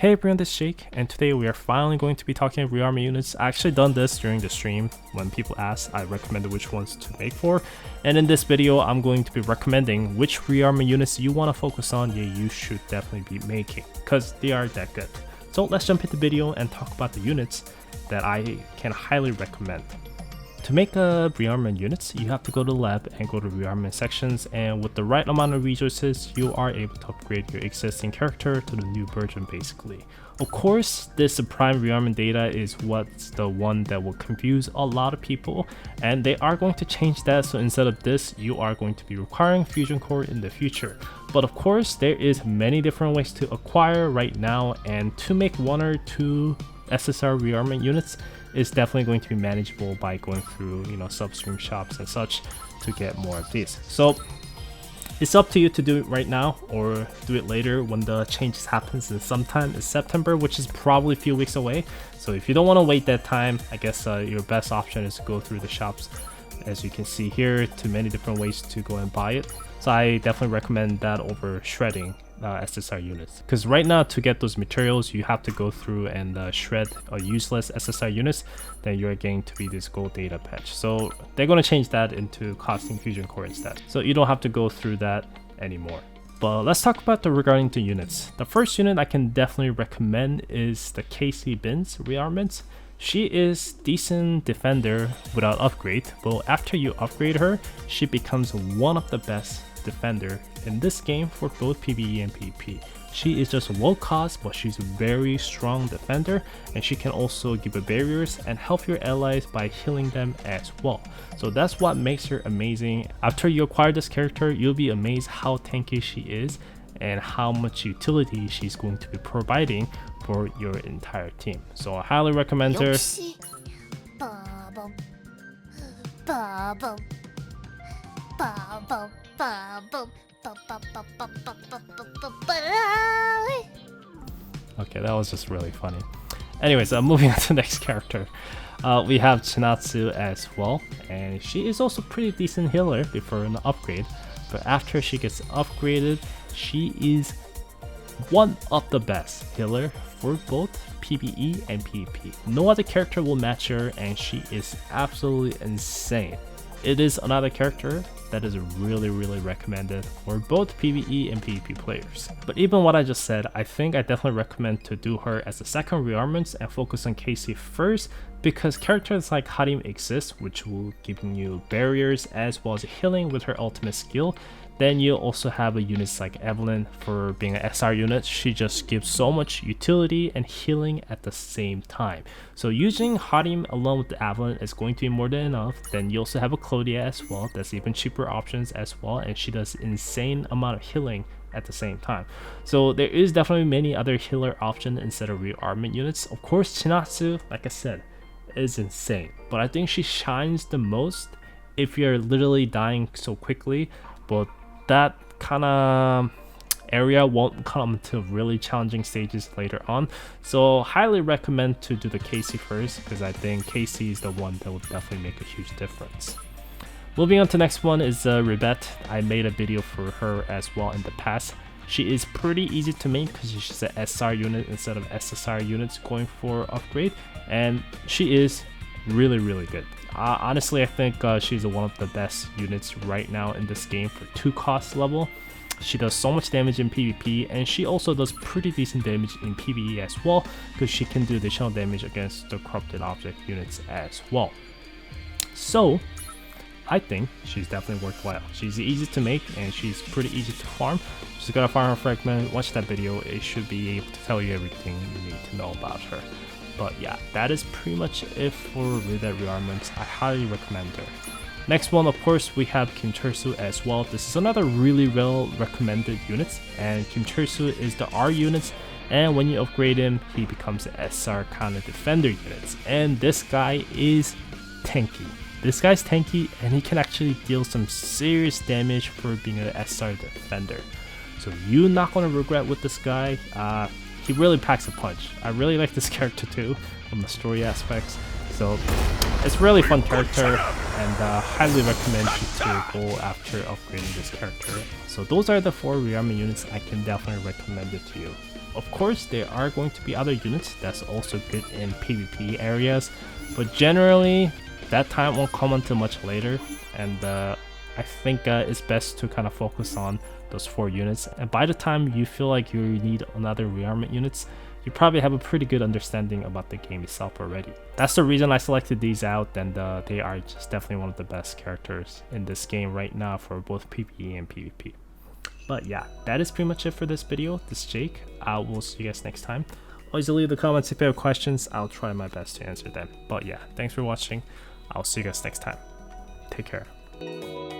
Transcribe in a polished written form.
Hey everyone, this is Jake, and today we are finally going to be talking Rearm units. I actually done this during the stream. When people asked, I recommended which ones to make for. And in this video, I'm going to be recommending which Rearm units you want to focus on, you should definitely be making, because they are that good. So let's jump into the video and talk about the units that I can highly recommend. To make Rearm units, you have to go to the lab and go to Rearm sections, and with the right amount of resources, you are able to upgrade your existing character to the new version basically. Of course, this prime Rearm data is what's the one that will confuse a lot of people, and they are going to change that, so instead of this, you are going to be requiring Fusion Core in the future. But of course, there is many different ways to acquire right now, and to make 1 or 2 SSR Rearm units is definitely going to be manageable by going through, substream shops and such to get more of these. So it's up to you to do it right now or do it later when the changes happens in sometime in September, which is probably a few weeks away. So if you don't want to wait that time, I guess your best option is to go through the shops, as you can see here, to many different ways to go and buy it. So I definitely recommend that over shredding SSR units, because right now to get those materials you have to go through and shred useless SSR units. Then you're going to be this gold data patch, so they're going to change that into costing Fusion Core instead, so you don't have to go through that anymore. But let's talk about regarding the units. The first unit I can definitely recommend is the KC Bin's Rearmament. She is decent defender without upgrade, but after you upgrade her, she becomes one of the best defender in this game for both PvE and PvP. She is just low cost, but she's a very strong defender, and she can also give barriers and help your allies by healing them as well. So that's what makes her amazing. After you acquire this character, you'll be amazed how tanky she is and how much utility she's going to be providing for your entire team. So I highly recommend her. Okay, that was just really funny. Anyways, moving on to the next character. We have Chinatsu as well, and she is also pretty decent healer before an upgrade, but after she gets upgraded, she is one of the best healer for both PvE and PvP. No other character will match her, and she is absolutely insane. It is another character that is really recommended for both PvE and PvP players. But even what I just said, I think I definitely recommend to do her as a second rearmament and focus on KC first, because characters like Harim exist, which will give you barriers as well as healing with her ultimate skill. Then you also have a units like Evelyn for being an SR unit. She just gives so much utility and healing at the same time. So using Harim along with the Evelyn is going to be more than enough. Then you also have a Claudia as well. That's even cheaper options as well, and she does insane amount of healing at the same time. So there is definitely many other healer options instead of rearmament units. Of course, Chinatsu, like I said, is insane, but I think she shines the most if you're literally dying so quickly, but that kind of area won't come until really challenging stages later on. So highly recommend to do the KC first, because I think KC is the one that will definitely make a huge difference. Moving on to the next one is Ribet. I made a video for her as well in the past. She is pretty easy to make because she's an SR unit instead of SSR units going for upgrade, and she is really good. Honestly, I think she's one of the best units right now in this game for 2 cost level. She does so much damage in PvP, and she also does pretty decent damage in PvE as well, because she can do additional damage against the corrupted object units as well. So I think she's definitely worthwhile. She's easy to make and she's pretty easy to farm. Just gotta farm her fragment, watch that video, it should be able to tell you everything you need to know about her. But yeah, that is pretty much it for Ribet Rearmament. I highly recommend her. Next one, of course, we have CounterSide as well. This is another really well recommended unit, and CounterSide is the R units, and when you upgrade him, he becomes an SR kind of defender units. And this guy is tanky. This guy's tanky, and he can actually deal some serious damage for being an SR defender. So you're not going to regret with this guy. He really packs a punch. I really like this character too, from the story aspects. So it's really fun character, and highly recommend you to go after upgrading this character. So those are the 4 Rearm units I can definitely recommend it to you. Of course, there are going to be other units that's also good in PvP areas, but generally that time won't come until much later, and I think it's best to kind of focus on those 4 units, and by the time you feel like you need another rearmament units, you probably have a pretty good understanding about the game itself already. That's the reason I selected these out, and they are just definitely one of the best characters in this game right now for both PvE and PvP. But yeah, that is pretty much it for this video. This is Jake. I will see you guys next time. Always leave the comments if you have questions. I'll try my best to answer them. But yeah, thanks for watching. I'll see you guys next time. Take care.